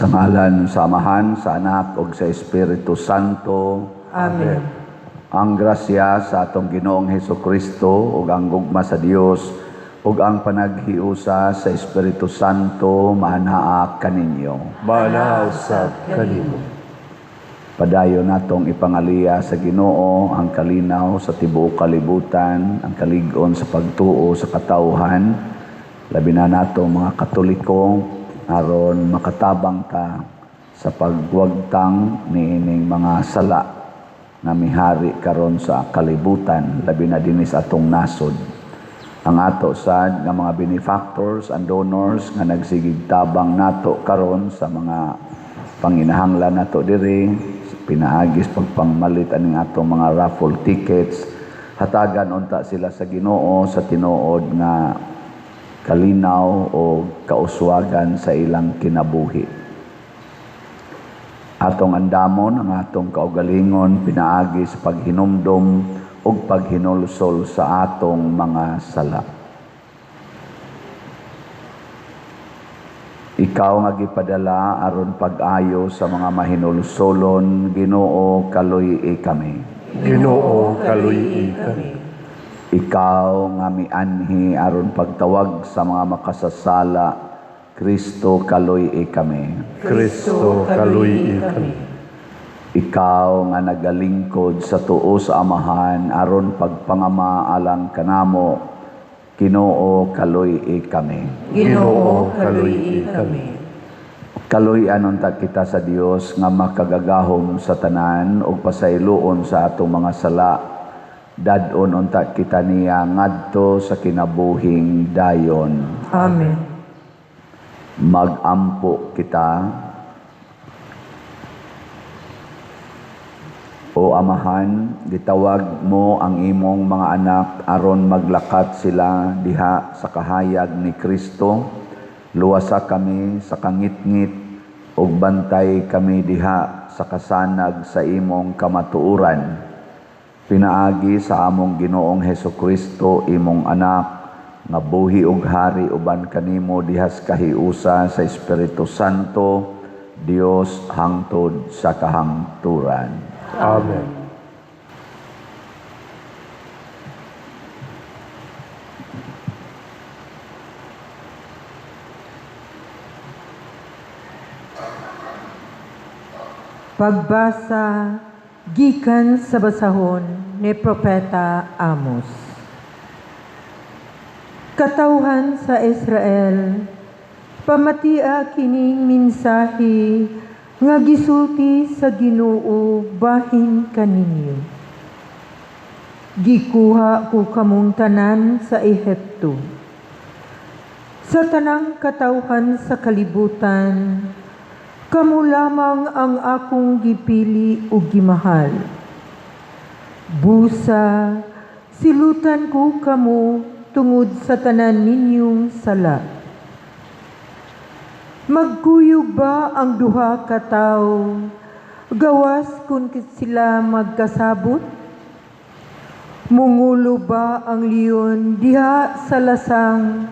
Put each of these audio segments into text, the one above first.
Sa ngalan sa Amahan, sa Anak, ug sa Espiritu Santo. Amen. Ang grasya sa atong Ginoong Hesukristo ug ang gugma sa Dios ug ang panaghiusa sa Espiritu Santo maanaa kaninyo. Maanaa usab kanimo. Padayon natong ipangaliya sa Ginoo ang kalinaw sa tibuok kalibutan, ang kalig-on sa pagtuo sa katawhan, labi na natong mga Katoliko aron makatabang ta sa pagwagtang niining mga sala na mihari karon sa kalibutan, labi na dinis atong nasod. Ang ato sad nga mga benefactors and donors nga nagsigig tabang nato karon sa mga panginahanglan nato diri, pinaagis pagpangmalit aning atong mga raffle tickets, hatagan unta sila sa Ginoo sa tinuod nga kalinaw o kauswagan sa ilang kinabuhi. Atong andamon ang atong kaugalingon pinaagi sa paghinumdom ug paghinulsol sa atong mga sala. Ikaw nga gipadala aron pag-ayo sa mga mahinulsolon, Ginoo kaluy-i kami. Ginoo kaluy-i kami. Ikaw nga mianhi aron pagtawag sa mga makasasala, Kristo kaluy-i kami. Kristo kaluy-i kami. Ikaw nga nagalingkod sa tuo sa Amahan aron pagpangama alang kanamo, Ginoo kaluy-i kami. Ginoo kaluy-i kami. Kaluy-an unta kita sa Dios nga makagagahom sa tanan ug pasayloon sa atong mga sala. Dadon unta kita niya ngadto sa kinabuhing dayon. Amen. Magampo kita. O Amahan, gitawag mo ang imong mga anak aron maglakat sila diha sa kahayag ni Kristo. Luwasa kami sa kangitngit ug bantay kami diha sa kasanag sa imong kamatuoran. Pinaagi sa among Ginoong Hesukristo, imong anak, nga buhi ug hari uban kanimo dihas kahiusa sa Espiritu Santo, Dios hangtod sa kahangturan. Amen. Pagbasa gikan sa basahon ni Propeta Amos. Katawhan sa Israel, pamatia kining mensahe nga gisulti sa Ginoo bahin kaninyo. Gikuha ko kamong tanan sa Ehipto. Sa tanang katawhan sa kalibutan, kamo lamang ang akong gipili o gimahal. Busa, silutan ko kamo tungod sa tanan ninyong sala. Magkuyog ba ang duha ka tawo, gawas kung sila magkasabot? Mungulo ba ang leon diha sa lasang,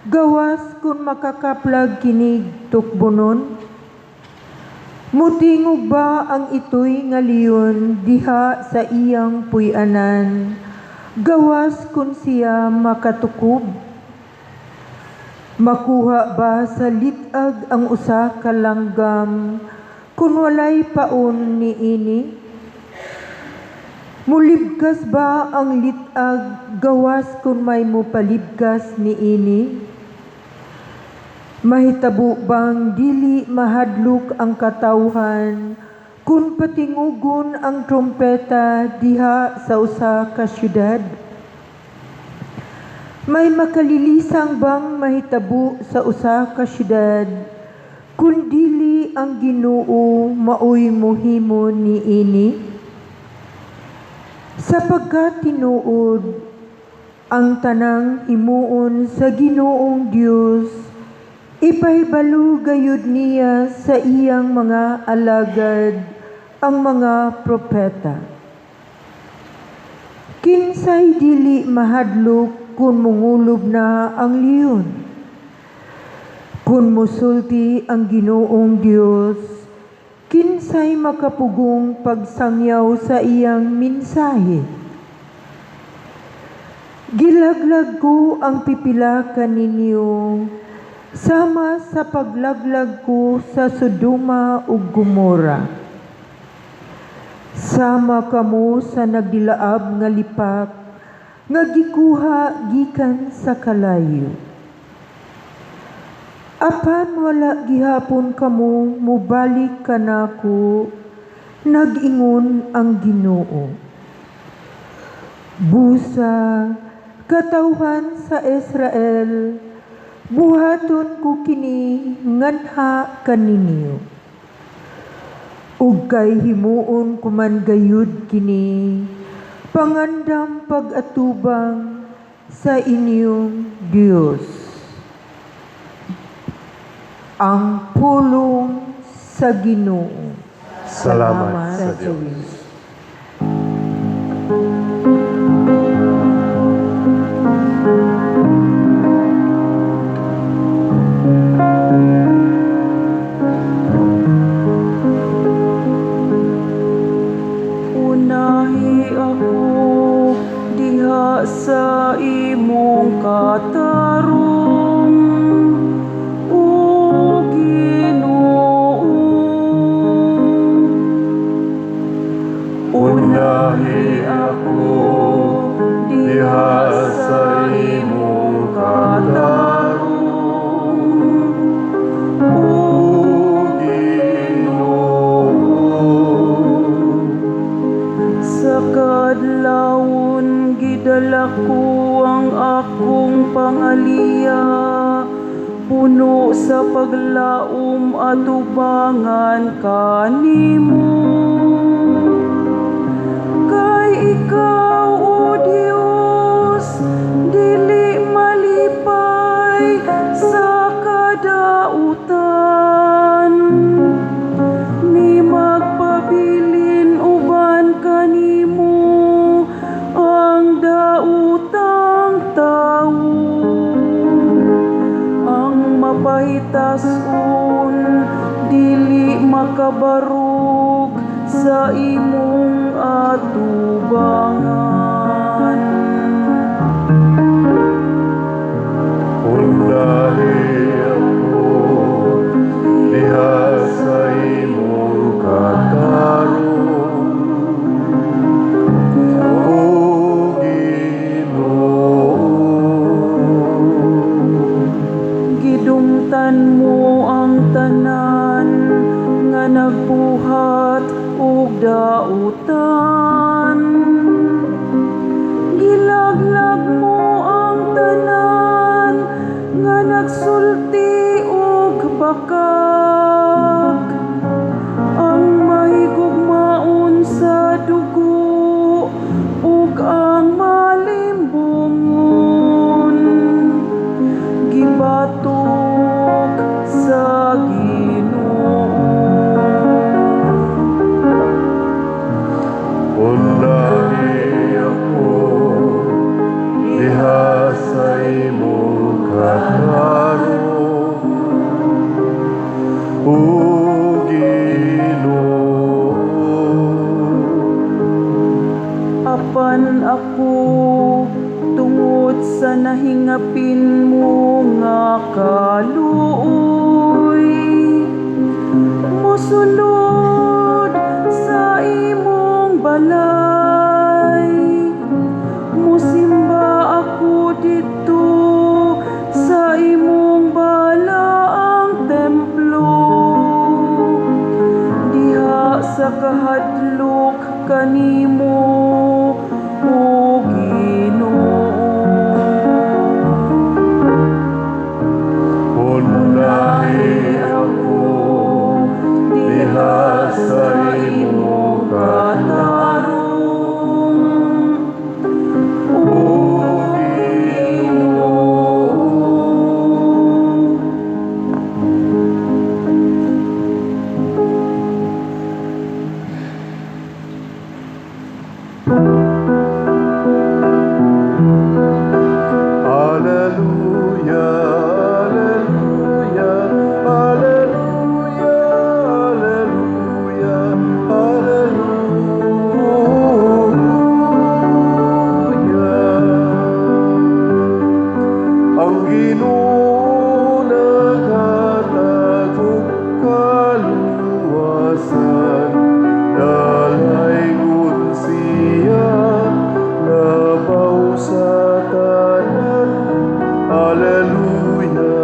gawas kung makakaplag kinig tukbonon? Mutingog ba ang ito'y nga leon diha sa iyang puy-anan, gawas kung siya makatukob? Makuha ba sa litag ang usa ka langgam kung walay paon niini? Mulibgas ba ang litag gawas kung may mupalibgas niini? Mahitabo bang dili mahadlok ang katawhan kung patingugon ang trompeta diha sa usa ka syudad? May makalilisang bang mahitabo sa usa ka syudad kun dili ang Ginoo maoy mohimo niini? Sapagkat tinuod ang tanang himuon sa Ginoong Dios, ipahibalo gayud niya sa iyang mga alagad ang mga propeta. Kinsay dili mahadlok kung mungulob na ang leon? Kun musulti ang Ginoong Dios, kinsay makapugong pagsangyaw sa iyang mensahe. Gilaglag ko ang pipila kaninyo, sama sa paglaglag ko sa Sodoma ug Gomora. Sama kamo sa nagdilaab nga lipak, nga gikuha gikan sa kalayo. Apan wala gihapon kamo mubalik kanako, nag-ingon ang Ginoo. Busa, katawhan sa Israel, buhaton ko kini nganha kaninyo. Ug kay himuon kuman gayud kini, pangandam pag-atubang sa inyong Dios. Ang pulong sa Ginoo. Salamat sa Diyos. Unahi ako diha sa imong katarong, O Ginoo. Unahi ako diha sa imong katarong, O Ginoo. Sa kadlawon gidala ko ang akong pangaliya, puno sa paglaom at tubangan kanimo. Kay ikaw, O Dios, dili malipay sa kadautan, ni magpabilin uban kanimo ang dautang tawo. Ang mapahitason dili makabarog sa imong atubangan. Unahi ako diha sa imong katarong, O Ginoo. Gidumtan mo ang tanan nga nagbuhat ug dautan. Gilaglag mo ang tanan nga nagsulti ug bakak. Ang mahigugmaon sa dugo ug ang malimbungon, gibatok sa Ginoo. Unahi ako diha sa imong katarong, O Ginoo. Apan ako tungod sa nahingapin mo nga kaluoy, mosulod sa imong balay. Musimba ako dito sa imong balaang templo, diha sa kahadlok kanimo, O Ginoo. Unahi ako diha sa imong katarong, ang Ginoo naghatag kaluwasan, nalaygon siya labaw sa tanan. Alleluia,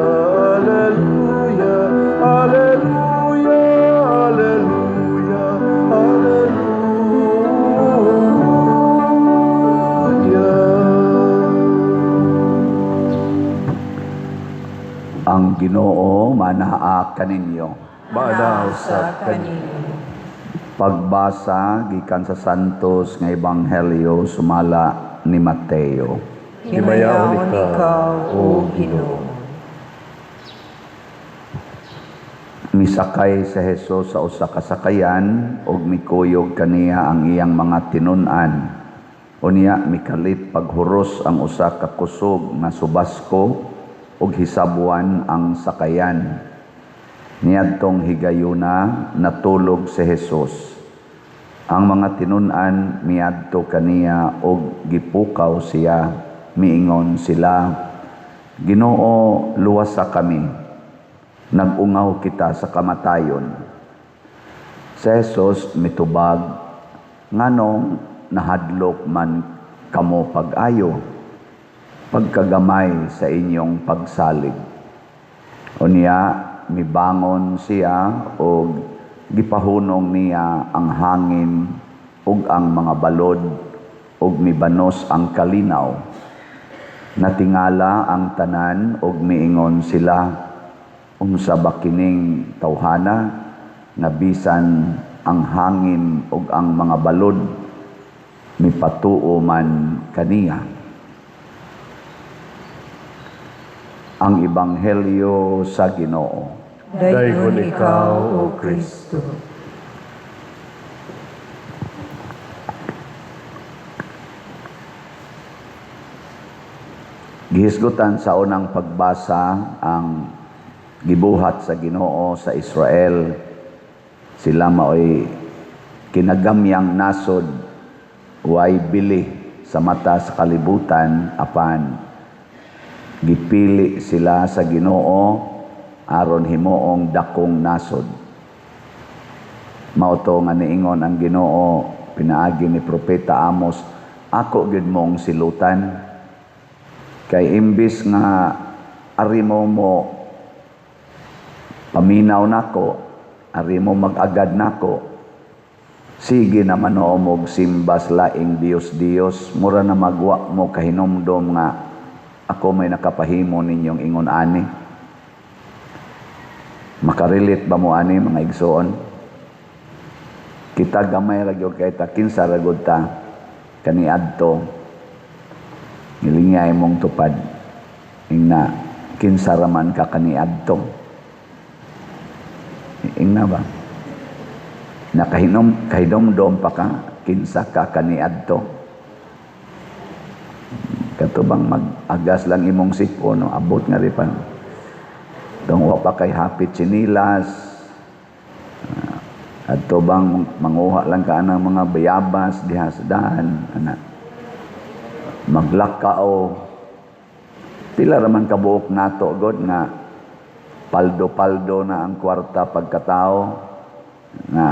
alleluia, alleluia, alleluia, alleluia. Ang Ginoo manaa kaninyo. Manaw sa kanino. Pagbasa gikan sa Santos nga Ebanghelyo sumala ni Mateo. Himayaon ikaw, O Ginoo. Misakay si Jesus sa usa ka sakayan ug mikuyog kaniya ang iyang mga tinun-an. Unya mikalit paghuros ang usa ka kusog nga subasko ug hisabwan ang sakayan. Niadtong higayuna natulog si Jesus. Ang mga tinun-an miadto kaniya ug gipukaw siya, miingon sila, Ginoo, luwasa kami. Nagungaw kita sa kamatayon. Si Jesus mitubag, nganong nahadlok man kamo pag-ayo, pagkagamay sa inyong pagsalig. Unya, mibangon siya o gipahunong niya ang hangin ug ang mga balod ug mibanos ang kalinaw. Natingala ang tanan ug miingon sila, unsa ba kining tawhana nga bisan ang hangin ug ang mga balod mipatuo man kaniya. Ang Ebanghelyo sa Ginoo. Dayon ikaw, O Kristo. Gihisgutan sa unang pagbasa ang gibuhat sa Ginoo sa Israel. Sila mao'y kinagamyang nasod, way bili sa mata sa kalibutan, apan gipili sila sa Ginoo aron himuong dakong nasod. Mao to nga niingon ang Ginoo pinaagi ni propeta Amos, ako gid mong silutan. Kay imbis nga arimo mo paminaw nako, arimo mag-agad nako, sige naman o mog simbas laing Dios, mura na magwa mo kahinomdom nga ako may nakapahimo ninyong ingon ani. Makarelate ba mo ani mga igsoon? Kita gamay ra gyud kay ta kinsa ra gud ta kaniadto ngilingay mong tupad ingna kinsa ra man ka kaniadto. Ingna ba? Nakahinomdom pa ka kinsa ka kaniadto. Katubang mag-agas lang imong sipon, no? Abot nga rin pa. Tungwa pa kay hapit sinilas. At tubang manguha lang ka ng mga bayabas, dihasdahan. Maglakao. Pila raman kabuok nato, God, nga paldo-paldo na ang kwarta pagkatao. Nga,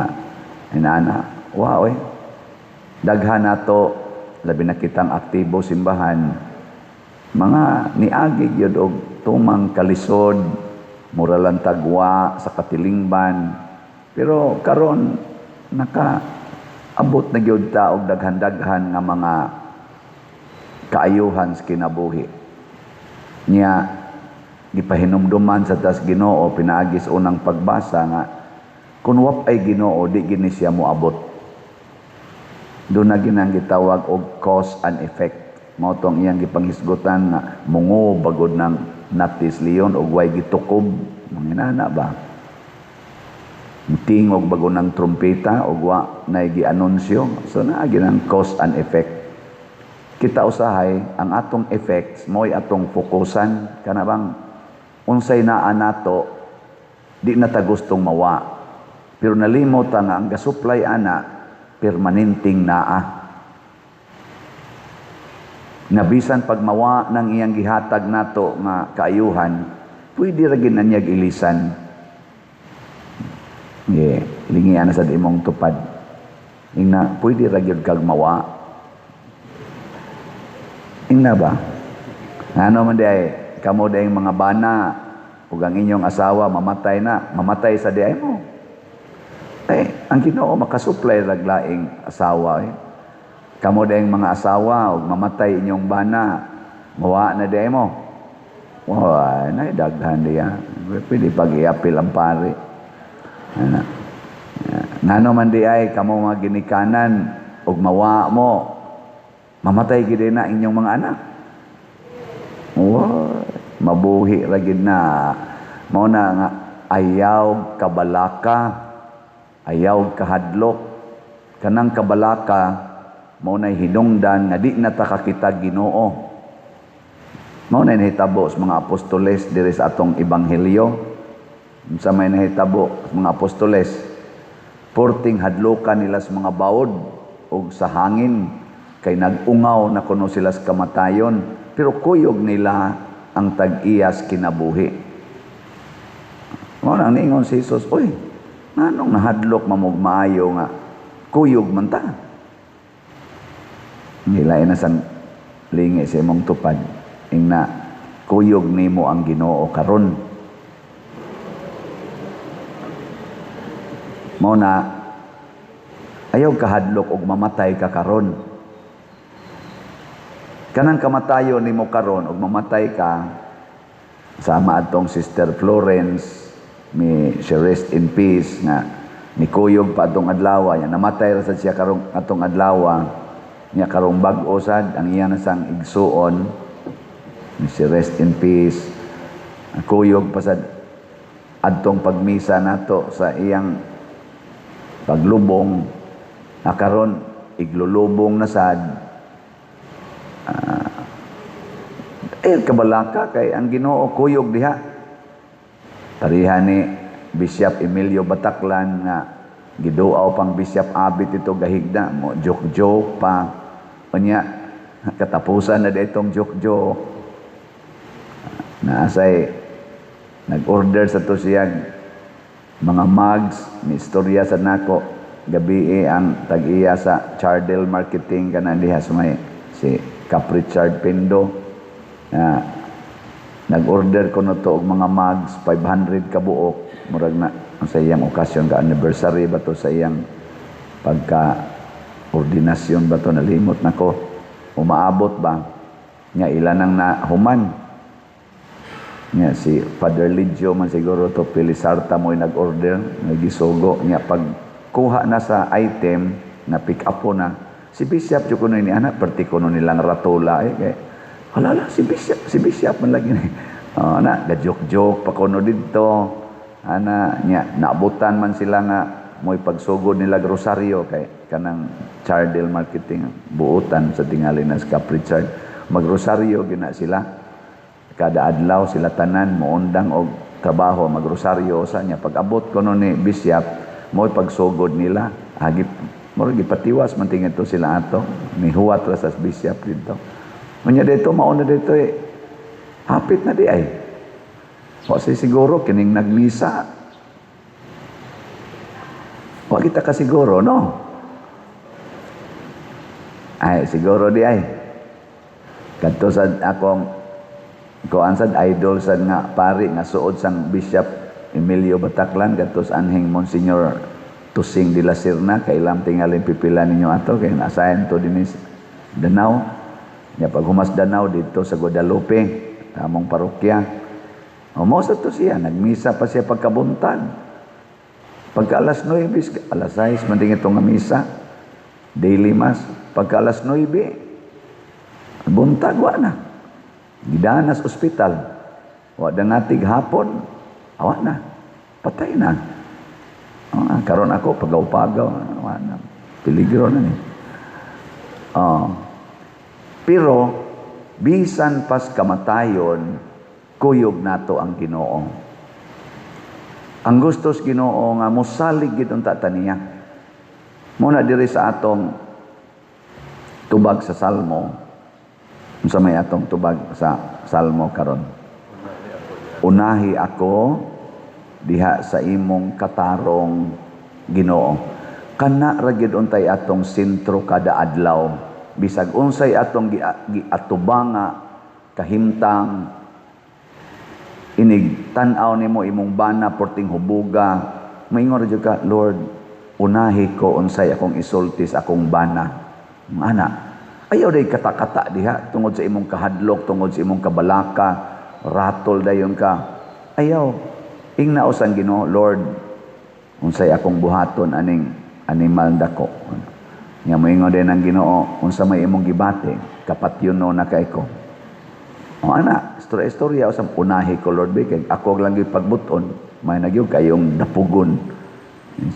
inana, wow eh. Daghan nato, labi na kitang aktibo simbahan, mga niagig yun og tumang kalisod, mura lang tagwa sa katilingban, pero karon nakaabot na gyud ta og daghan-daghan nga mga kaayuhan sa kinabuhi. Nya gipahinumduman sa tas Ginoo pinaagi sa unang pagbasa nga kun wapay Ginoo di gini siya moabot. Doon na ginang gitawag og cause and effect. Mao tong iyang gipanghisgutan nga mungo bagod ng natis leon og way gitukob. Manginana ba? Tingog bago ng trumpeta og wa nay gianunsyo. So naa ginang cause and effect. Kita usahay ang atong effects mo'y atong fokusan kana bang unsay naa nato di na ta gustong mawa. Pero nalimot ta nga ang gasupply ana permanenteng naa. nga bisan pagmawa ng iyang gihatag nato nga kaayuhan, pwede ra gid na niya ilisan. Lingian na sa imong tupad. Ingna, pwede ra gyud kag mawa. Ingna ba? Ano man di ay, kamo dayang mga bana, ug ang inyong asawa mamatay na, mamatay sa diay mo. Ang Ginoo makasupply raglaing asawa. Kamo dayang mga asawa, ug mamatay inyong bana, mawa na diay mo. Wah, naidaghan diya. Pwede pag-iapil ang pare. Ngano man di ay, kamo mga ginikanan, ug mawa mo, mamatay gid na inyong mga anak. Wow, mabuhi ra gid na. Mao na nga ayaw kabalaka, ayaw kahadlok. Kanang kabalaka mao na hinungdan nga di na ta kakita Ginoo. Mao na nahitabo sa mga apostoles diri sa atong ebanghelyo. Unsa may nahitabo sa mga apostoles? Porting hadlokan nila sa mga bawod ug sa hangin kay nag-ungaw na kuno sila sa kamatayon, pero kuyog nila ang tag-iyas kinabuhi. Mo nang niingon si Jesus, "Oy, nganong nahadlok mamog maayo nga kuyog man ta?" Nilay na sang lingi sa imong tupad, ingna kuyog nimo ang Ginoo karon. Mao na ayaw kahadlok og mamatay ka karon. Kanang kamatayon nimo karon og mamatay ka, sama atong Sister Florence, she rest in peace nga nikuyog pa atong adlaw, ya namatay ra sad siya karong atong adlaw, nya karong bag-o sad ang iya na sang igsuon, she rest in peace. Kuyog pa sad adtong pagmisa nato sa iyang paglubong, karon iglulubong na sad. Kabalaka kay ang Ginoo kuyog diha. Tarihan ni Bishop Emilio Bataklan nga giduaw pang Bishop Abit ito gahigda mo joke pa unya katapusan na ditong joke naasay nag-order sa to siyang mga mugs ni istorya sa nako gabi ang tag-iya sa Chardel Marketing kana diha sa may si Cap Richard Pendo. Nag-order ko na to og mga mugs 500 ka buok, murag na sa iyang okasyon ka anniversary ba to sa iyang pagka ordinasyon ba to, nalimot na ko umaabot ba nya ilan ang nahuman nya si Father Ligio man siguro to Pilisarta mo nag-order nagisugo nya pag kuha na sa item na pick up po na si Bishop jud kuno ni anak perti kuno nilang ratola kay wala si Bishop man lagi ni na gajok-jok pa kuno didto ana nya naabutan man sila nga moy pagsugod nila rosaryo kay kanang Chardel Marketing buutan sa tingali na sa Cap Richard magrosaryo gina sila kada adlaw sila tanan moundang og trabaho magrosaryo sa nya pag-abot kuno ni Bishop moy pagsugod nila hagip mo gipatiwas man tingin to sila ato ni huwat ra sa Bishop dito unya dito mauna dito hapit na di ay kasi siguro kining nagmisa wa kita ka siguro no ay siguro di ay kadto sad akong kuan sad idol sad nga pari nga suod sang Bishop Emilio Bataklan kadto sa anhing Monsignor Tusing de la Serna kay ilang tingalin pipila ninyo ato kay na-assign to dinis Danau nya pag humas Danau dito sa Guadalupe among parokya mo sa to siya nagmisa pa siya pagkabuntag pagka alas 9 alas 6 man ding itong misa daily mass pagka alas 9 buntag wa na gidanas ospital wa dangatig hapon awa na patay na karon ako pagaw-pagaw wa na peligro na ni pero bisan pas kamatayon kuyog nato ang Ginoo. Ang gustos Ginoo nga mosalig gid unta taniya. Muna diri sa atong tubag sa Salmo Sa may atong tubag sa Salmo karon. Unahi ako diha sa imong katarong Ginoo. Kana ra gyud untay atong sentro kada adlaw. Bisag unsay atong giatubanga kahimtang inig tan-aw nimo imong bana porting hubuga, maingon ra jud ka, Lord, unahi ko unsay akong isulti sa akong bana. Ana, ayaw day kata-kata diha tungod sa imong kahadlok, tungod sa imong kabalaka, ratol dayon ka. Ayaw, ingnaos ang Ginoo, Lord, unsay akong buhaton aning animal dako. Nga moingon din ang Ginoo, unsa may imong gibati, kapatyon na kay ko. O ana, istorya usab unahi ko, Lord, kay ako lang gyud pagbuton, may nagyud kayong dapugon.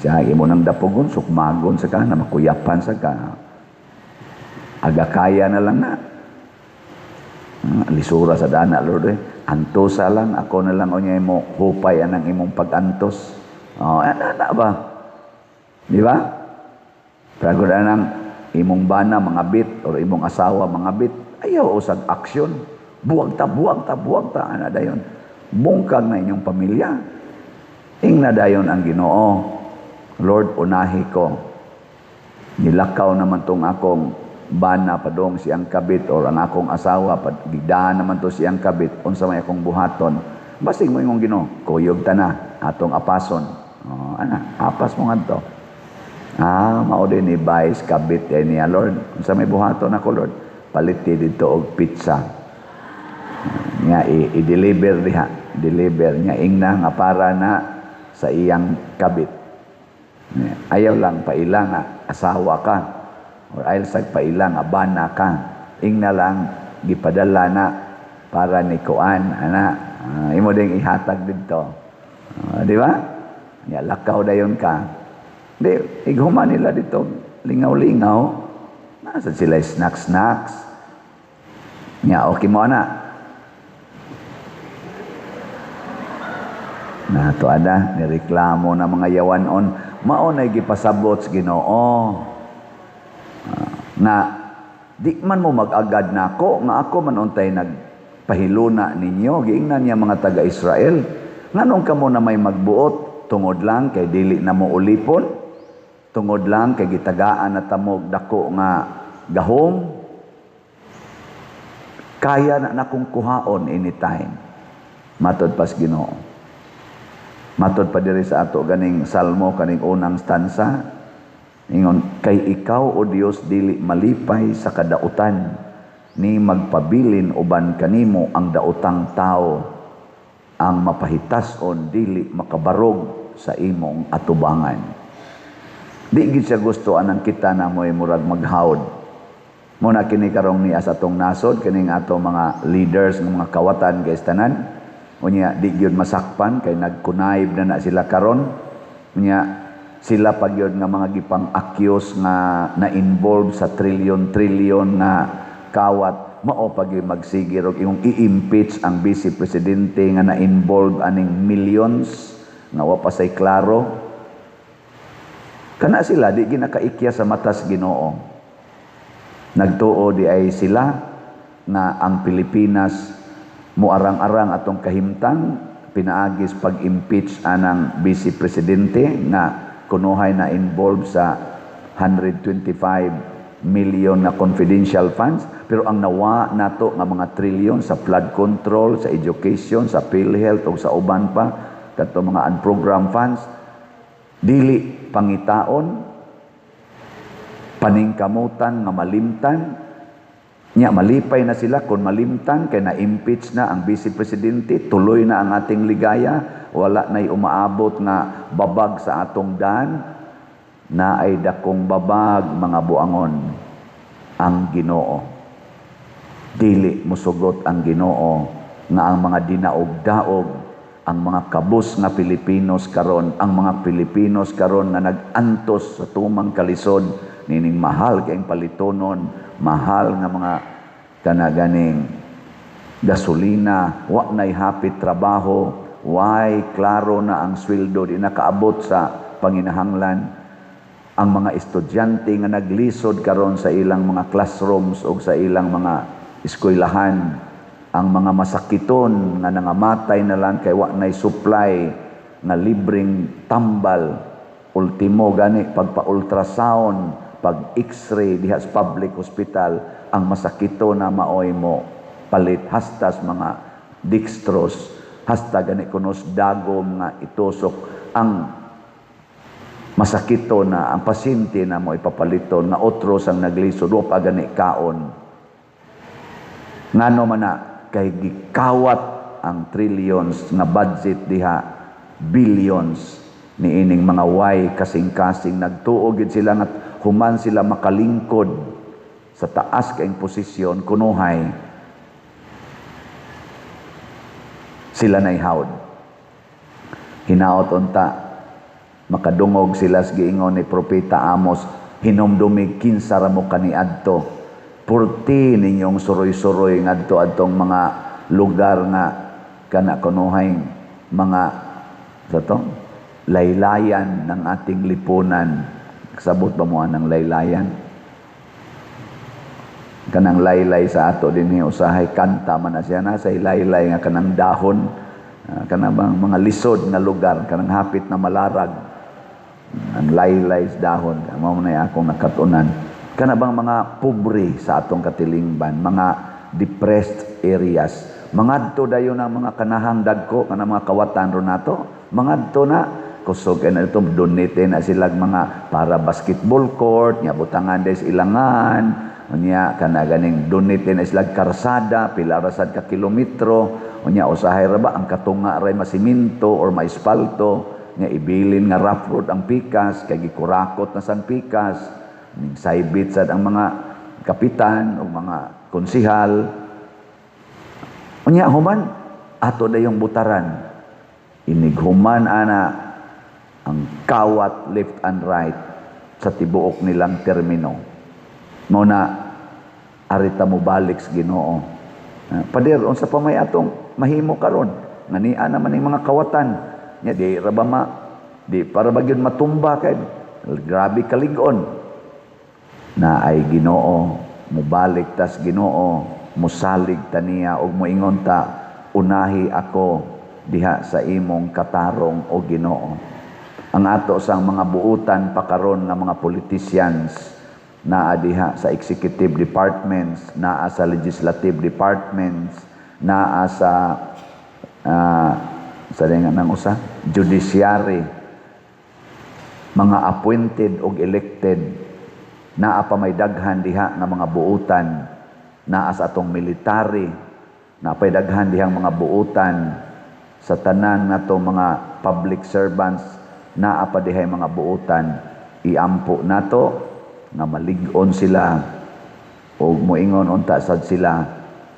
Siya imo nang dapugon, sukmagon sa ka, na makuyapan sa ka. Aga kaya na lang na. Lisura sa dana, Lord. Antosa lang, ako na lang o niya mo hupay anang imong pag-antos. O, ana ba? Di ba? Pragod anang imong bana, mga bit, o imong asawa, mga bit, ayaw usag aksyon. Buwag ta. Ana dayon. Bungkag na inyong pamilya. Ingna dayon ang Ginoo. Lord, unahi ko. Nilakaw naman tong akong bana padong siyang kabit or ang akong asawa gidaan naman to siyang kabit unsa may akong buhaton. Basig mo imong Ginoo, kuyog ta na atong apason. Ana, apas mo ngadto. Mao din ni Vice kabit niya, Lord. Unsa may buhaton ako, Lord? Paliti dito og pizza. Nga i-deliver diha. Deliver niya ingna nga para na sa iyang kabit. Ayaw lang paila nga asawa ka or ayaw sag paila nga bana ka. Ingna lang gipadala na para ni kuan ana. Imo ding ihatag didto. Di ba? Ya lakaw dayon ka. Di, ighuman nila dito, lingaw-lingaw. Nasa sila snacks. Nga, okay mo na. Nato ada, nireklamo na mga yawanon. Maunay gipasabot sa Ginoo. Na, di man mo mag-agad na ako, nga ako man untay nagpahiluna ninyo. Giingnan niya mga taga-Israel. Nganong ka mo na may magbuot, tungod lang kay dili na mo ulipon. Tungod lang kay gitagaan na tamog dako nga gahom, kaya na nakong kuhaon anytime. Matod pas Ginoo. Matod pa diri sa ato ganing salmo kaning unang stanza. Ingon, kay ikaw o Dios dili malipay sa kadautan, ni magpabilin uban kanimo ang daotang tao, ang mapahitason dili makabarog sa imong atubangan. Di gid siya gusto anang kita na mo'y murag maghawd. Muna kini karong niya sa atong nasod, kining atong mga leaders ng mga kawatan kay tanan. Unya di gyud masakpan kay nagkunayb na sila karon. Unya sila pag yun nga mga gipang-accuse nga na-involve sa trilyon-trilyon na kawat. Mao pag yun magsigir og imong i-impeach ang Vice Presidente nga na-involve aning millions nga wa pa say klaro. Kana sila, di ginakaikya sa matas Ginoo. Nagtuo di ay sila na ang Pilipinas muarang-arang atong kahimtang, pinaagis pag-impeach anang Vice Presidente nga kunuhay na involved sa 125 million na confidential funds. Pero ang nawa nato nga mga trilyon sa flood control, sa education, sa PhilHealth o sa uban pa, kato mga unprogrammed funds, dili pangitaon, paningkamutan nga malimtan, nya malipay na sila kung malimtan kay na-impeach na ang Vice Presidente, tuloy na ang ating ligaya, wala na'y umaabot nga babag sa atong daan, na ay dakong babag mga buangon ang Ginoo. Dili musugot ang Ginoo nga ang mga dinaog-daog, ang mga kabus nga Pilipinos karon, ang mga Pilipinos karon nga nag-antos sa tumang kalisod, nining mahal kayong palitonon, mahal nga mga kanaganing gasolina, wa na'y hapit trabaho, why klaro na ang sweldo di nakaabot sa panginahanglan. Ang mga estudyante nga naglisod karon sa ilang mga classrooms o sa ilang mga eskwelahan ang mga masakiton nga nangamatay na lang kay wa nay supply nga libreng tambal, ultimo gani pagpa-ultrasound, pag x-ray diha sa public hospital, ang masakito na maoy mo palit hastas mga dextrose, hasta gani kunos dagom nga itusok ang masakito na ang pasyente na mo ipapaliton nga otros ang naglisod wa pa gani kaon. Ngano man na kay gikawat ang trillions nga budget diha, billions niining mga way kasing-kasing nagtuo gid sila nga human sila makalingkod sa taas kaing posisyon kunuhay sila nay hawd. Hinaot unta makadungog sila sa giingon ni Propeta Amos, hinumdumig kinsa ra mo kaniadto, purti ninyong suroy-suroy ngadto adtong mga lugar nga kana kunuhay mga sa to laylayan ng ating lipunan. Kasabot ba mo ang laylayan? Kanang laylay sa ato dinhi usahay kanta man na siya na sa laylay nga kanang dahon, kanang mga lisod nga lugar, kanang hapit na malarag, ang laylay sa dahon, mao na akong nakatunan. Kana bang mga pobre sa atong katilingban, mga depressed areas, mangadto dayon ang mga kanahang dagko kanang mga kawatan ron nato, mangadto na kusog na ito, donate na silang mga para basketball court, nya butangan des ilangan, nya kana ganing donate na silang karsada, pilarasad ka kilometro, nya usahay ra ba ang katunga ray masiminto or maispalto, nya ibilin nga rough road ang pikas, kay gikurakot na sang pikas, ning saybit sad ang mga kapitan o mga konsihal. Nya human ato dayong butaran, inighuman ana ang kawat left and right sa tibuok nilang termino. Mao na arita mo balik sa Ginoo. Pader unsa pa may atong mahimo karon nga niya naman ning mga kawatan nya di ra ba di para ba gyud matumba kay grabe kalig-on na ay Ginoo mubalik tas Ginoo musalig ta niya ug moingon ta unahi ako diha sa imong katarong o Ginoo. Ang ato sang mga buutan pakaron nga mga politicians naa diha sa executive departments, naa sa legislative departments, naa sa nang usa judiciary, mga appointed o elected, naa pa may daghan diha nga mga buutan, naa sa atong military, naa pay daghan dihang mga buutan sa tanan nato mga public servants, naa pa dihay mga buutan, iampo nato nga malig-on sila o moingon unta sad sila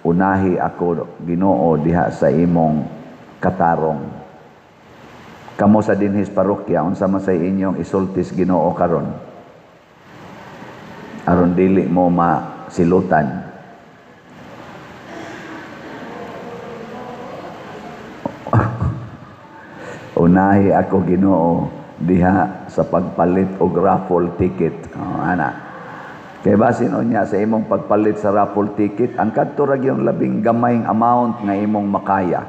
unahi ako Ginoo diha sa imong katarong. Kamo sa dinhis parokya unsa man say inyong isultis Ginoo karon aron dili mo masilutan? Unahi ako Ginoo diha sa pagpalit og raffle ticket. Ana. Kay basin unya sa imong pagpalit sa raffle ticket, ang kadto ra gyud labing gamayng amount nga imong makaya.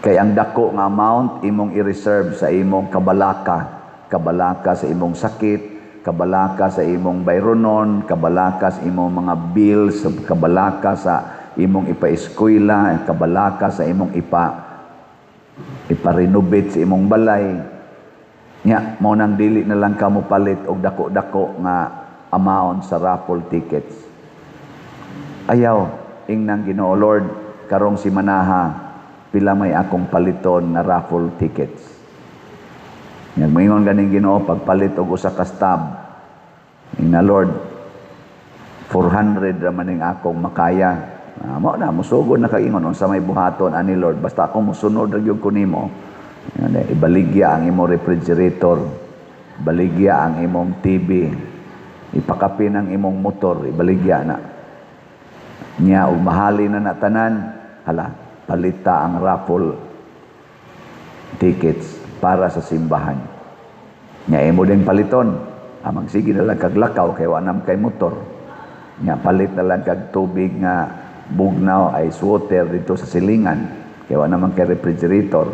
Kay ang dako nga amount imong i-reserve sa imong kabalaka sa imong sakit, kabalaka sa imong bayronon, kabalaka sa imong mga bills, kabalaka sa imong ipa-eskwela, kabalaka sa imong ipa-renovate sa imong balay. Nya mao nang dili na lang ka mo palit og dako-dako nga amount sa raffle tickets. Ayaw ingnang Ginoo, Lord, karong si manaha pila may akong paliton na raffle tickets. Nya moingon ganing Ginoo pagpalit og usa ka stub, ingna Lord 400 ra man ning akong makaya. Mao na musugod na kaingon unsa may buhaton ani Lord, basta ako mosunod ra gyud ko nimo. Ibaligya ang imong refrigerator, ibaligya ang imong TV, ipakapin ang imong motor, ibaligya na niya ug mahali na natanan, hala palita ang raffle tickets para sa simbahan. Nya imo ding paliton, magsige na lang kaglakaw kay wa nam kay motor. Nya palit na lang kag tubig nga bugnaw, ice water dito sa silingan. Kaya wala naman kay refrigerator.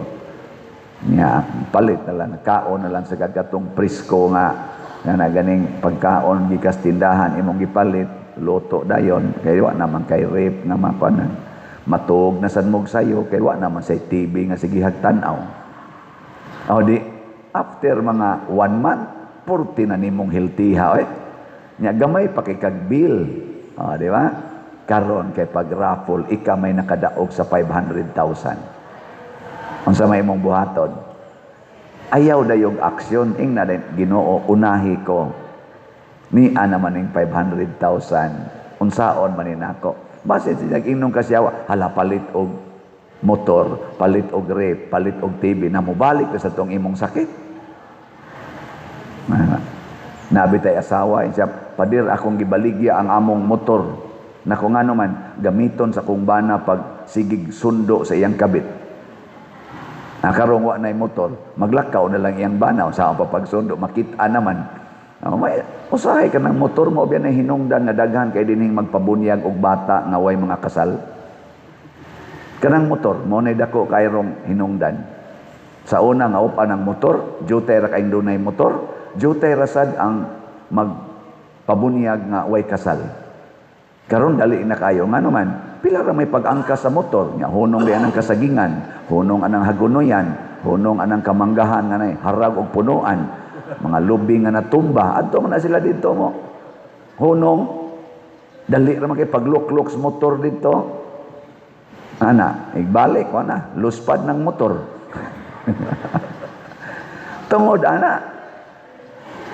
Nya palit na lang, kaon na lang sa katong presko nga na ganing pagkaon gikas tindahan imong gipalit, luto dayon. Kaya wala naman kay rep nga mapanan. Matuog na sad mog sayo, kaya wala naman sa TV nga sige hagtanaw. O di, after mga 1 month, 40 na nimong healthy ha. Nya gamay pa kay kag bill. O, di ba? Karon kay pag raffle, ika may nakadaog sa 500,000. Ang sa may mong buhaton. Ayaw dayog aksyon, ing na Ginoo, unahi ko. Niya naman ing 500,000. Unsaon man nako. Base siya inong kasyawa, hala palit og motor, palit og rep, palit og TV, na mobalik sa tong imong sakit. Nabitay asawa, siya, padir akong gibaligya ang among motor. Na kung ano man, gamiton sa kung bana pag sigig sundo sa iyang kabit. Karong wa na'y motor, maglakaw na lang iyang bana, sa pa pagsundo, makita naman. May usahay ka ng motor mo, biyan ay hinungdan nga daghan kay dining magpabunyag og bata nga way mga kasal. Kanang motor, mo na'y dako kayrong hinungdan. Sa una nga upan ang motor, jutay ra kaing dunay motor, jutay rasad ang magpabunyag nga way kasal. Karon dali na kayo nga naman, pila ra may pag-angkas sa motor, nga hunong di anang kasagingan, hunong anang hagunoyan, hunong anang kamanggahan nga nay harag og punuan, mga lubi nga natumba, adto man na sila dito mo. Hunong dali ra man kay pagluklok sa motor dito. Ana, igbalik ko na, luspad ng motor. Tungod ana.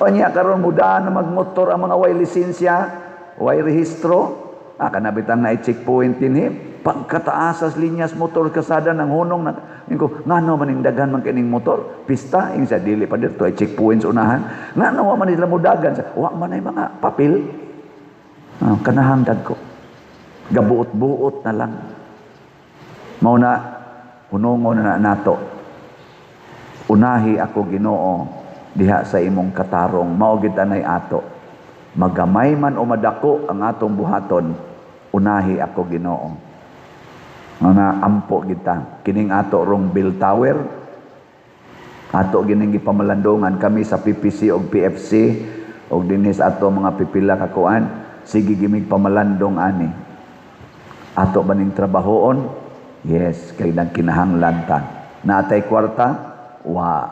Onya karon muda na magmotor ang mga way lisensya, way rehistro. Kanabitan na i-checkpoint din pagkataasas linyas motor kasada ng hunong na ngano man ning daghan man kining motor pista ing sa dili pa dito ay checkpoints unahan ngano wa man nila mudagan wa man ay mga papel kanahang dagko gabuot-buot na lang mao na hunongon na nato unahi ako Ginoo diha sa imong katarong mao gid anay ato magamay man o madako ang atong buhaton, unahi ako Ginoo. Mga ampo kita. Kining ato rong Bill Tower, ato gining gipamalandongan kami sa PPC o PFC, o dinis ato mga pipila kakuan, sige gimig pamalandong ani. Ato ba ning trabahoon? Yes, kay nagkinahanglan ta. Naatay kwarta? Wa.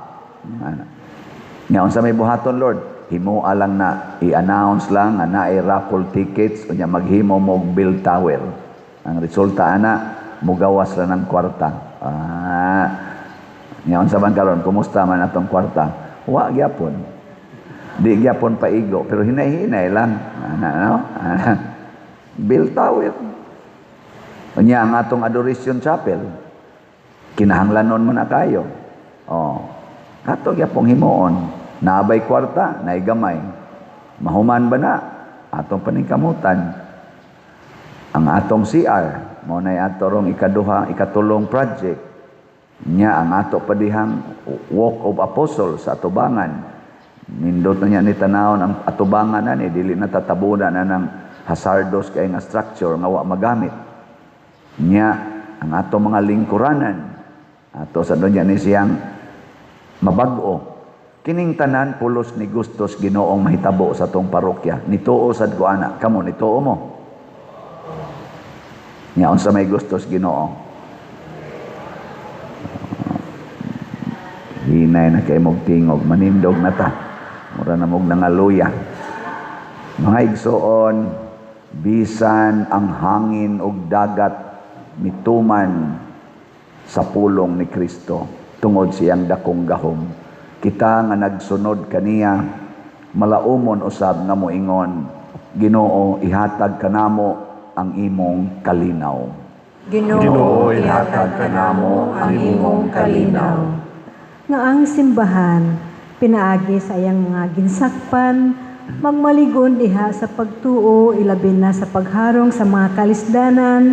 Ngayon sa may buhaton, Lord, himo alang na i-announce lang nga naay raffle tickets unya maghimo mo Bill Tower. Ang resulta ana mugawas ra ng kwarta. Ngayon sa karon kumusta man atong kwarta? Wa gyapon. Di gyapon paigo pero hinay-hinay lang. Bill Tower. Unya ang atong Adoration Chapel kinahanglanon man na kayo. Ato gyapong himuon. Naabay kwarta, naigamay. Mahuman ba na? Atong paningkamutan. Ang atong CR, mo na atorong ikatulong project. Nya ang ato padihang Walk of Apostles sa atubangan. Nindot na niya ni tanawon ang atubangan na ni, dili na tatabunan na ng hazardous kay nga structure nga wa magamit. Nya ang ato mga lingkuranan. Ato sa doon niya ni siyang mabag-o. Kining tanan pulos ni gustos Ginoong mahitabo sa tong parokya. Nituo sad ko ana, kamo nituo mo. Nya unsa may gustos Ginoo? Hinay na kay mog tingog, manindog na ta. Mura na mog nangaluya. Mga igsoon, bisan ang hangin ug dagat mituman sa pulong ni Kristo tungod siyang dakong gahom. Kita nga nagsunod kaniya, malaumon usab nga moingon, Ginoo ihatag kanamo ang imong kalinaw. Ginoo ihatag kanamo ang imong kalinaw. Nga ang simbahan pinaagi sa iyang mga ginsakpan, magmaligon diha sa pagtuo ilabin na sa pagharong sa mga kalisdanan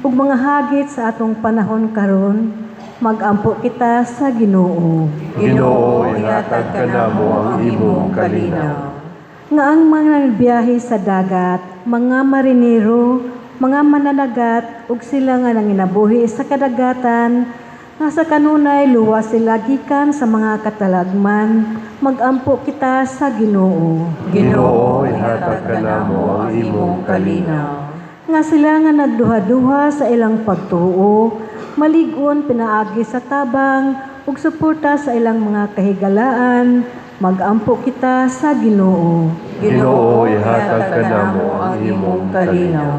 ug mga hagit sa atong panahon karon. Magampo kita sa Ginoo. Ginoo ihatag kanamo ang imong kalinaw. Nga ang mga nagbiyahe sa dagat, mga marinero, mga mananagat, ug sila nga nanginabuhi sa kadagatan, nga sa kanunay luwas sila gikan sa mga katalagman, magampo kita sa Ginoo. Ginoo, ihatag ka namo ang imong kalinaw. Nga sila nga nagduha-duha sa ilang pagtuo, maligon pinaagi sa tabang, ug suporta sa ilang mga kahigalaan, magampo kita sa Ginoo. Ginoo, ihatag ka namo ang imong kalinaw.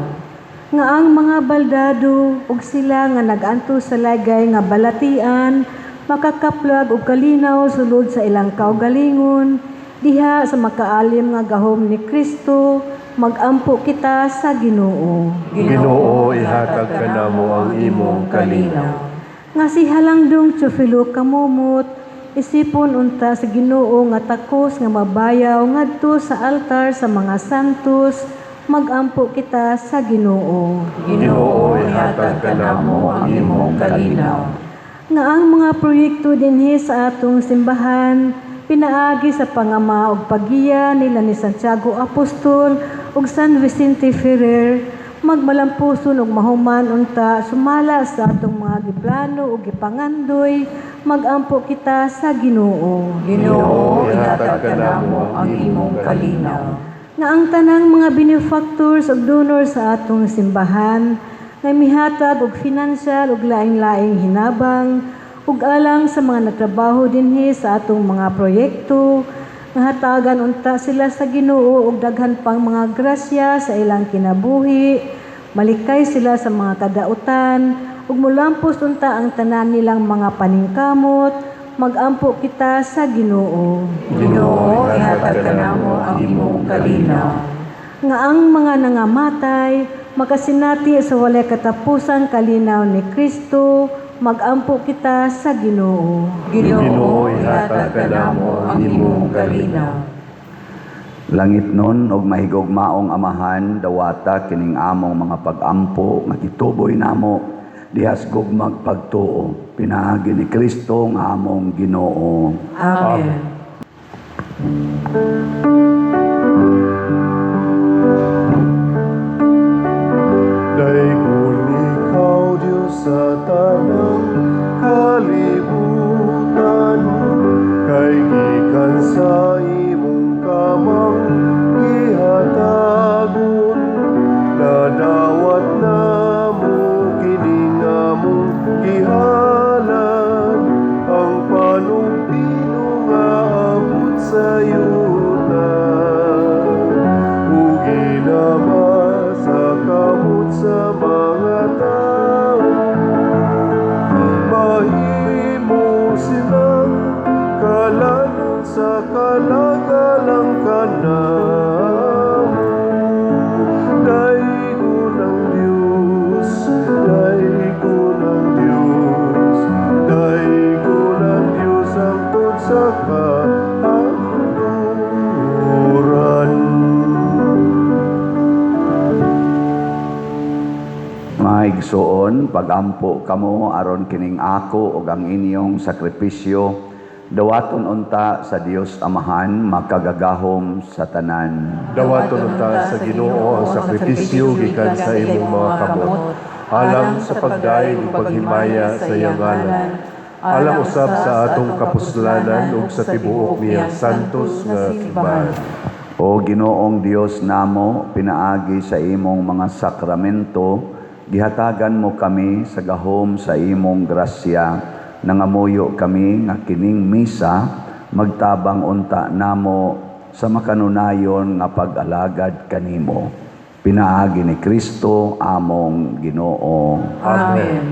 Nga ang mga baldado ug sila nga naganto sa lagay nga balatian, makakaplag og kalinaw sulod sa ilang kaugalingon, diha sa makaalim nga gahom ni Kristo, magampo kita sa Ginoo. Ginoo, ihatag ka namo ang imong kalinaw. Nga si Halangdong Teofilo kamumot, isipon unta sa Ginoo nga takos nga mabayaw ngadto sa altar sa mga santos, magampo kita sa Ginoo. Ginoo, ihatag ka namo ang imong kalinaw. Nga ang mga proyekto dinhi sa atong simbahan, pinaagi sa pangama ug pagiya nila ni Santiago Apostol ug San Vicente Ferrer, magmalampuson ug mahuman unta sumala sa atong mga giplano ug gipangandoy, magampo kita sa Ginoo. Ginoo, ihatag ka namo ang imong kalinaw. Nga ang tanang mga benefactors ug donor sa atong simbahan, nga mihatag og financial ug laing-laing hinabang, ug alang sa mga nagtrabaho dinhi sa atong mga proyekto, nga hatagan unta sila sa Ginoo ug daghan pang mga grasya sa ilang kinabuhi, malikay sila sa mga kadautan, ug mulampos unta ang tanan nilang mga paningkamot, magampo kita sa Ginoo. Ginoo, ihatag ka namo ang imong kalinaw. Nga ang mga nangamatay, makasinati sa walay katapusang kalinaw ni Kristo, magampo kita sa Ginoo. Ginoo, ihatag ka namo ang imong kalinaw. Langit nun og mahigugmaong amahan, dawata kining among mga pag-ampo nga gituboy namo dihas gugmag pagtuo, pinaagi ni Kristo nga among Ginoo. Amen. Daigul ikaw, Diyos sa tanang kalibutan, kay gikan sa imong kamang ihatagon, nadawat na mo kining among gihalan, ang panumpino nga abot sa yuta, ug ginama sa kamot sa mga tao, mahimo silang kalanon sa kalagalang kanamo. Daigo ng Diyos, daigo ng Diyos, daigo ng Diyos ang tod sa kahaturan. Maigsoon, pagampo kamo aron kining ako ug ang inyong sakripisyo, dawaton unta sa Dios Amahan, makagagahom sa tanan. Dawaton unta sa Ginoo ang sakripisyo gikan sa imong mga kamot, alang sa pagdaig ug paghimaya sa iyang ngalan, alang usab sa atong kapuslanan ug sa tibuok niyang santos nga simbahan. O Ginoong Dios namo, pinaagi sa imong mga sakramento, gihatagan mo kami sa gahom sa imong grasya, nangamuyo kami nga kining misa, magtabang unta namo sa makanunayon nga pag-alagad kanimo. Pinaagi ni Kristo among Ginoo. Amen.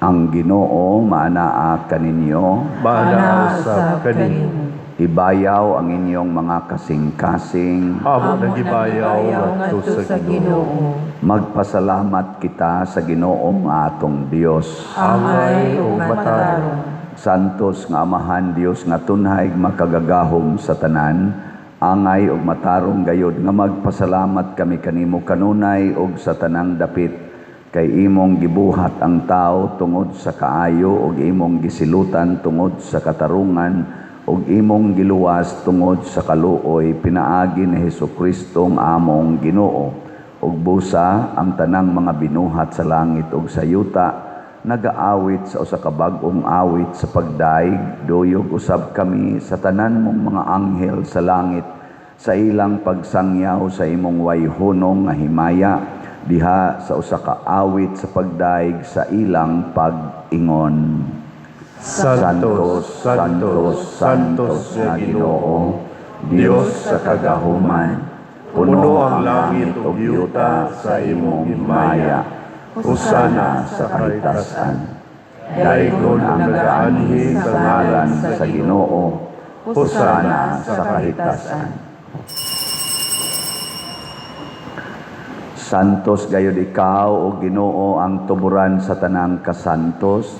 Ang Ginoo maanaa kaninyo, Maana usab kanimo, ibayaw ang inyong mga kasing-kasing, amo nagibayaw ngadto sa Ginoo. magpasalamat kita sa Ginoo nga atong Dios. Angay ug matarong, Santos nga Amahan Dios nga tunhay makagagahom sa tanan, angay ug matarong gayod nga magpasalamat kami kanimo kanunay ug sa tanang dapit, kay imong gibuhat ang tao tungod sa kaayo ug imong gisilutan tungod sa katarungan ug imong giluwas tungod sa kaluoy, pinaagi ni Hesukristo ang among Ginoo. ug busa ang tanang mga binuhat sa langit ug sa yuta, nagaawit sa usa ka bag-ong awit sa pagdaig, duyog usab kami sa tanan mong mga anghel sa langit, sa ilang pagsangyaw sa imong wayhunong nga himaya, diha sa usa ka awit sa pagdaig sa ilang pag-ingon. Santos, Santos, Santos nga Ginoo, Dios sa kagahuman, puno ang langit ug yuta sa imong himaya. Husana sa kahitasan. Daygon ang nagaanhi sa ngalan sa Ginoo. Husana sa kahitasan. Santos gayud ikaw o Ginoo ang tuburan sa tanang kasantos.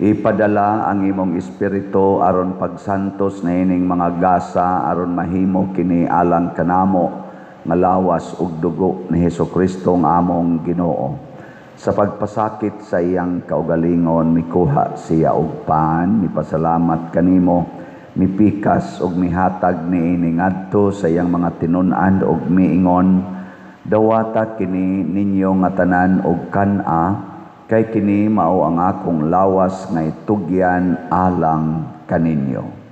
Ipadala ang imong espiritu aron pagsantos na ining mga gasa aron mahimo kini alang kanamo nga lawas ug dugo ni Hesukristo nga among Ginoo. Sa pagpasakit sa iyang kaugalingon mikuha siya og pan, mipasalamat kanimo, mipikas ug mihatag niini ngadto sa iyang mga tinun-an ug miingon, dawata kini ninyo nga tanan og kan-a, kay kini mao ang akong lawas nga itugyan alang kaninyo.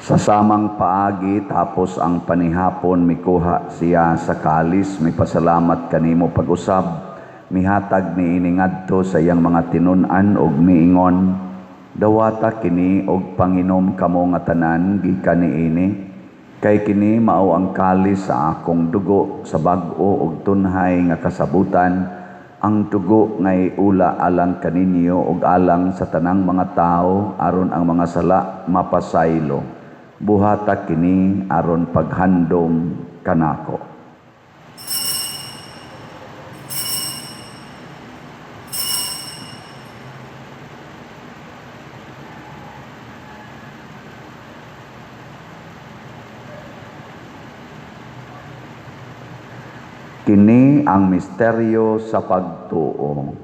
Sa samang paagi tapos ang panihapon mikuha siya sa kalis, may pasalamat kanimo pag-usab, mihatag ni iningadto sa iyang mga tinun-an ug miingon, dawata kini og panginom kamo nga tanan gikan niini, kay kini mao ang kalis sa akong dugo sa bag-o ug tunhay nga kasabutan, ang dugo ngay ula alang kaninyo ug alang sa tanang mga tao aron ang mga sala mapasaylo. Buhata kini aron paghandom kanako. Kini ang misteryo sa pagtuo.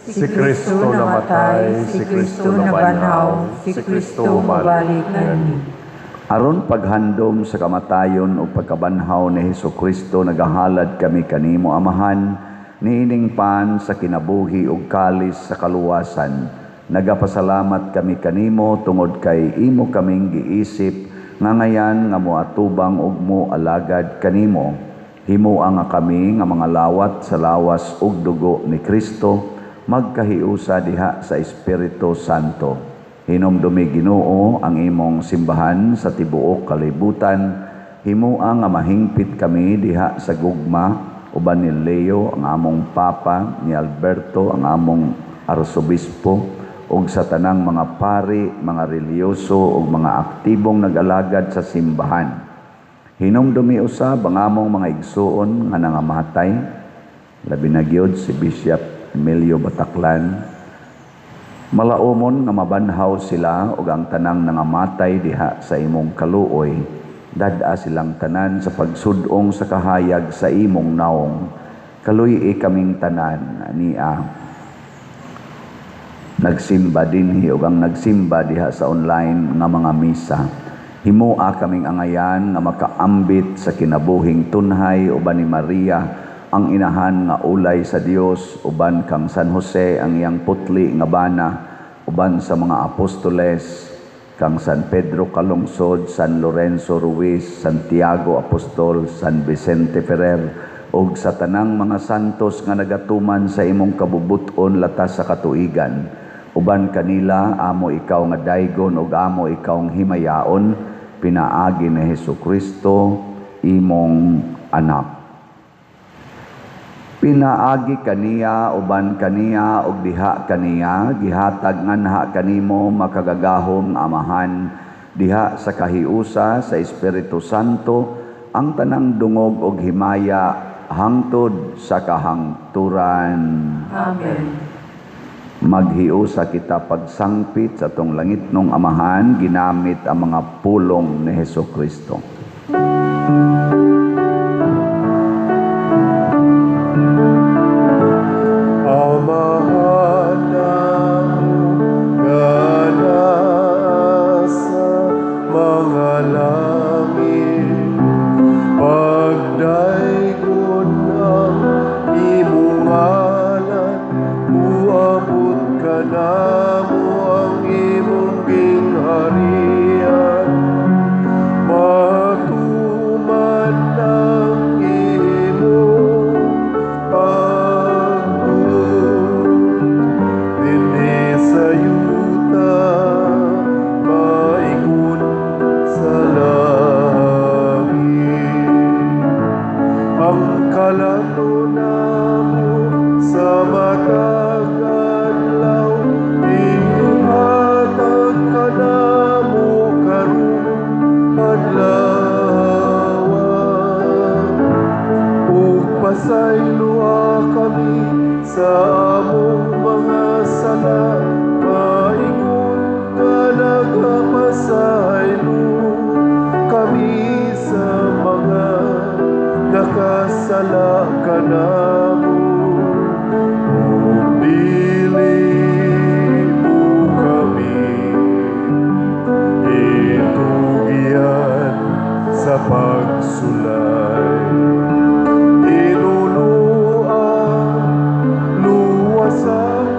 Si Kristo namatay, si Kristo nabanhaw, si Kristo mabalik ngani. Aron paghandom sa kamatayon o pagkabanhaw ni Hesukristo, nagahalad kami kanimo, Amahan, niining pan sa kinabuhi ug kalis sa kaluwasan. Nagapasalamat kami kanimo tungod kay imo kaming giisip nga ngayan nga moatubang ug moalagad kanimo. Himuang nga kami nga mga lawat sa lawas ug dugo ni Kristo, magkahiusa diha sa Espiritu Santo. Hinumdumi Ginoo ang imong simbahan sa tibuok kalibutan, himua nga mahingpit kami diha sa gugma, uban ni Leo ang among Papa, ni Alberto ang among Arsobispo, ug sa tanang mga pari, mga reliyoso ug mga aktibong nag-alagad sa simbahan. Hinumdumi usab ang among mga igsuon nga nangamatay, labi na gyud si Bishop Emilio Bataclan. Malaumon nga mabanhaw sila ug ang tanang nangamatay diha sa imong kaluoy, dad-a silang tanan sa pagsudong sa kahayag sa imong naong. Kaluy kaming tanan niya. Nagsimba dinhi ug ang nagsimba diha sa online nga mga misa. Himua kaming angayan nga makaambit sa kinabuhing tunhay uban ni Maria, ang inahan nga ulay sa Dios, uban kang San Jose ang iyang putli nga bana, uban sa mga apostoles, kang San Pedro Calungsod, San Lorenzo Ruiz, Santiago Apostol, San Vicente Ferrer, ug sa tanang mga santos nga nagatuman sa imong kabubuton latas sa katuigan. Uban kanila, amo ikaw nga daygon ug amo ikaw nga himayaon, pinaagi ni Hesukristo, imong anak. Pinaagi kaniya, uban kaniya, ug diha kaniya, gihatag nganha kanimo makagagahom Amahan, diha sa kahiusa sa Espiritu Santo, ang tanang dungog ug himaya hangtod sa kahangturan. Amen. Maghiusa kita pagsangpit sa tong langitnong Amahan, ginamit ang mga pulong ni Hesukristo. kanamo ang imong gingharian, matuman ang imong pagtuon. Dinhi sa yuta, maingon sa langit. Ang kalano namo sa matag adlaw, ihatag ka namo karon adlawan. Ug pasayloa kami sa among mga sala, maingon nga nagapasaylo kami sa mga nakasala kanamo. Ug dili mo kami itugyan sa pagsulay. Inunuan, luwasa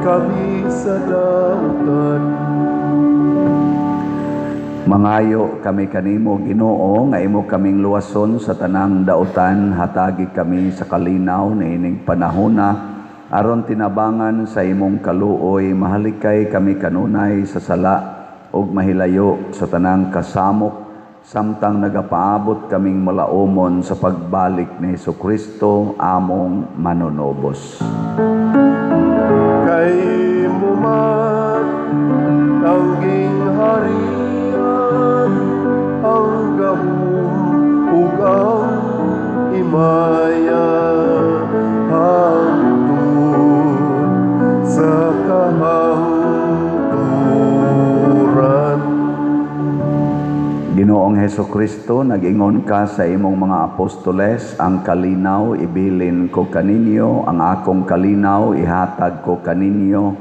kami sa dautan. Mangayo kami kanimo Ginoo nga imo kaming luwason sa tanang dautan, hatagi kami sa kalinaw niining panahona aron tinabangan sa imong kaluoy, mahalikay kami kanunay sa sala ug mahilayo sa tanang kasamok, samtang nagapaabot kaming malaumon sa pagbalik ni Hesukristo among manunobos. Kay mo man tangging harian, ang gahom ug ang imaya, hangtod sa kahangturan. Ginoong Hesukristo, nag-ingon ka sa imong mga apostoles, ang kalinaw ibilin ko kaninyo, ang akong kalinaw ihatag ko kaninyo.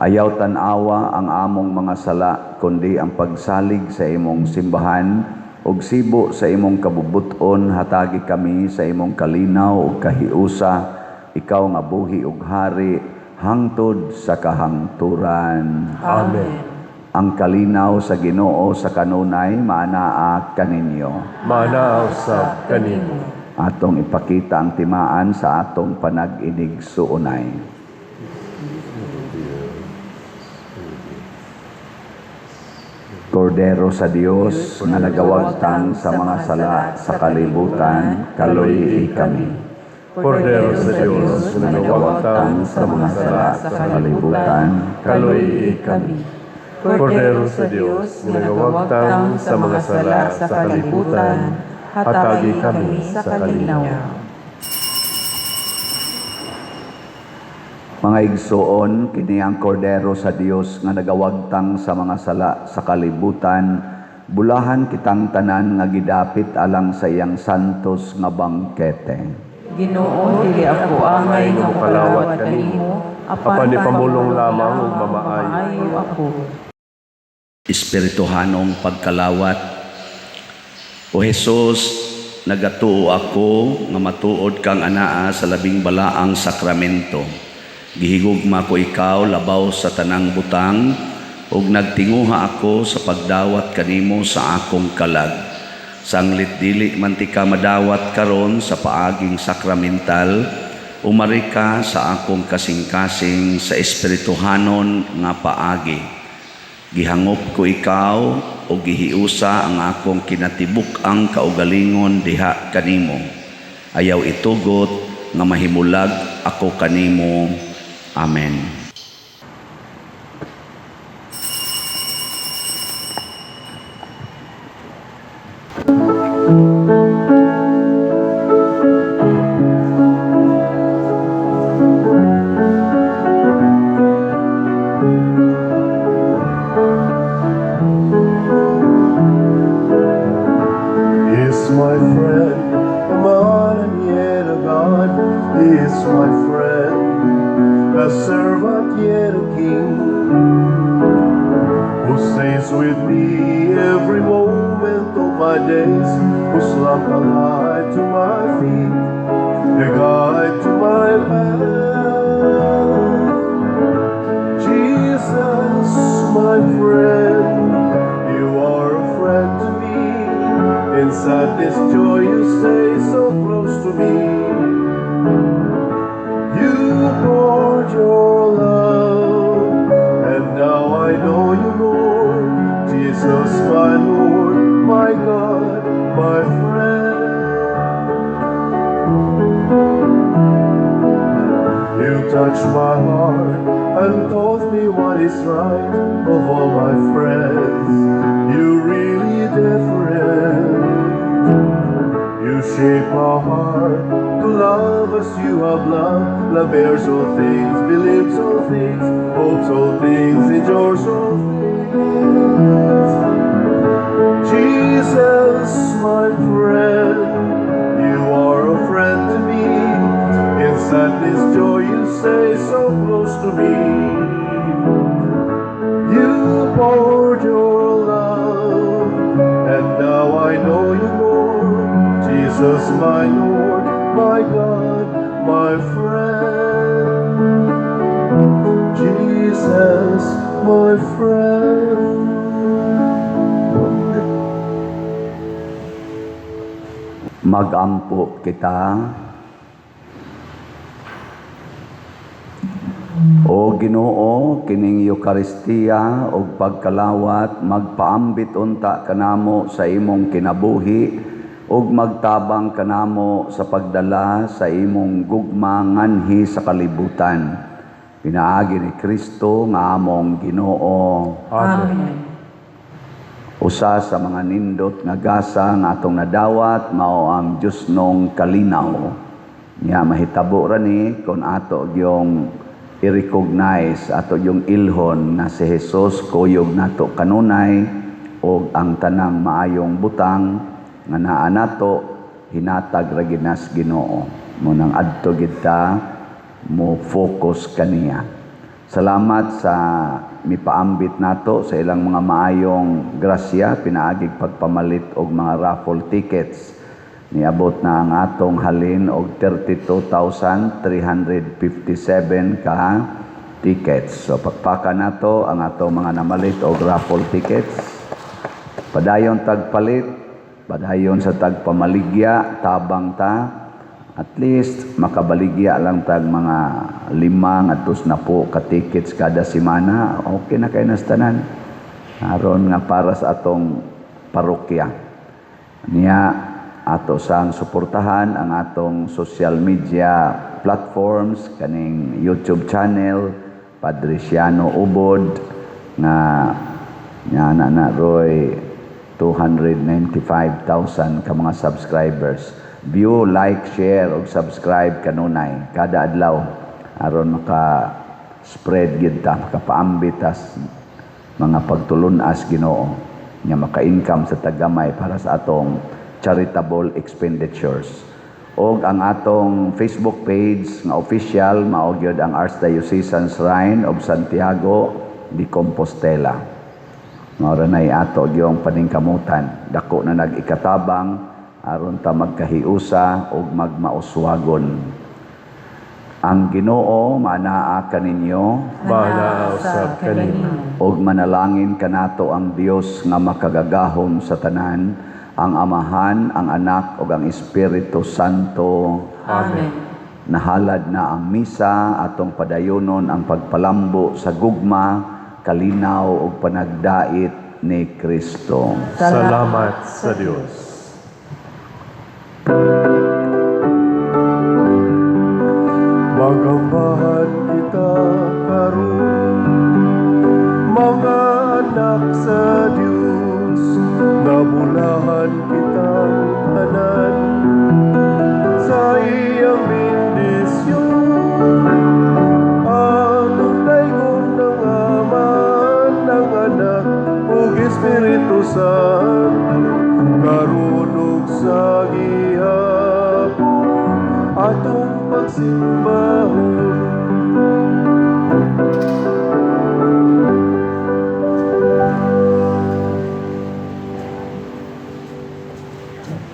Ayaw tanawa ang among mga sala, kundi ang pagsalig sa imong simbahan, ug sibo sa imong kabubuton, hatagi kami sa imong kalinaw ug kahiusa, ikaw nga buhi ug hari, hangtod sa kahangturan. Amen. Ang kalinaw sa Ginoo sa kanunay maanaa kaninyo. Manaaw sa kanimo. Atong ipakita ang timaan sa atong panag-inig suunay. Kordero sa Dios nga nagawagtang sa mga sala sa kalibutan, kaluyi kami. Kordero sa Diyos na nagawagtang sa mga sala sa kalibutan, kaluyi kami. Kordero sa Diyos na nagawagtang sa mga sala sa kalibutan, hatagi kami sa kalinaw. Mga igsoon, kini ang kordero sa Dios nga nagawagtang sa mga sala sa kalibutan, bulahan kitang tanan nga gidapit alang sa iyang santos nga bangkete. Ginoo, dili ako angay nga mopalawat kanimo, apan pamulong lamang ug mamaayo ako. Espirituhanong pagkalawat. O Jesus, nagatuo ako nga matuod kang anaa sa labing balaang sakramento. Gihigugma ko ikaw labaw sa tanang butang, ug nagtinguha ako sa pagdawat kanimo sa akong kalag. Sanglit dili man ti ka madawat karon sa paaging sakramental, umari ka sa akong kasing-kasing sa espirituhanon nga paagi. Gihangop ko ikaw o gihiusa ang akong kinatibuk ang kaugalingon diha kanimo. Ayaw itugot nga mahimulag ako kanimo. Amen. My friend, a man and yet a God. He is my friend, a servant yet a king, who stays with me every moment of my days, whose lamp a light to my feet, the guide to my path. Jesus, my friend, you are a friend to me. In sadness, joy, you stay so close to me. You poured your love, and now I know you more. Jesus, my Lord, my God, my friend. You touched my heart and taught me what is right. Of all my friends, you really different. You shape my heart to love as you have loved. Love bears all things, believes all things, hopes all things, endures all things. Jesus, my friend, you are a friend to me. In sadness, joy, you stay so close to me. You poured your love, and now I know you more. Jesus, my Lord, my God, my friend. Jesus, my friend. Magampo kita. O Ginoo, kining Eucharistia o pagkalawat, magpaambit unta kanamo sa imong kinabuhi ug magtabang kanamo sa pagdala sa imong gugma nganhi sa kalibutan. Pinaagi ni Kristo nga among Ginoo. Amen. Usa sa mga nindot nga gasa nga atong nadawat mao ang Dios nung kalinaw. Nya mahitabo ra ni kun ato yung i-recognize ato yung ilhon na si Jesus kuyog nato kanunay o ang tanang maayong butang nga naa nato hinatag ra ginas Ginoo. Munang adto gid ta mo focus kaniya. Salamat sa mipaambit nato sa ilang mga maayong grasya, pinaagig pagpamalit og mga raffle tickets. Niabot na ang atong halin og 32,357 ka tickets. So pagpaka nato ang atong mga namalit og raffle tickets. Padayon tagpalit, padayon sa tagpamaligya, tabang ta. At least makabaligya lang tag mga 5 at 10 ka tickets kada semana. Okay na kay nastanan. Aron nga para sa atong parokya. Niya ato sang suportahan ang atong social media platforms kaning YouTube channel Padriciano Ubod na roy 295,000 ka mga subscribers. View, like, share, ug subscribe kanunay kada adlaw aron maka-spread gid ta, makapaambit tas mga pagtulunas Ginoo nya maka-income sa tagamay para sa atong charitable expenditures. Og ang atong Facebook page nga official mao gyud ang Archdiocesan Shrine of Santiago de Compostela. Mao ra nay ato gyung paningkamutan. Dako na nag-ikatabang aron ta magkahiusa ug magmauswagon. Ang Ginoo manaa kaninyo Manausab kanimo. ug manalangin kanato ang Dios nga makagagahom sa tanan, ang Amahan, ang Anak ug ang Espiritu Santo. Amen. Nahalad na ang misa atong padayonon ang pagpalambo sa gugma, kalinaw ug panagdait ni Kristo. Salamat sa Diyos. Magambahan kita karon, mga anak sa Diyos, nabulahan kitang tanan sa iyang bendisyon. Atong dayon ng Ama, ng Anak, ug Espiritu Santo, karon ug sa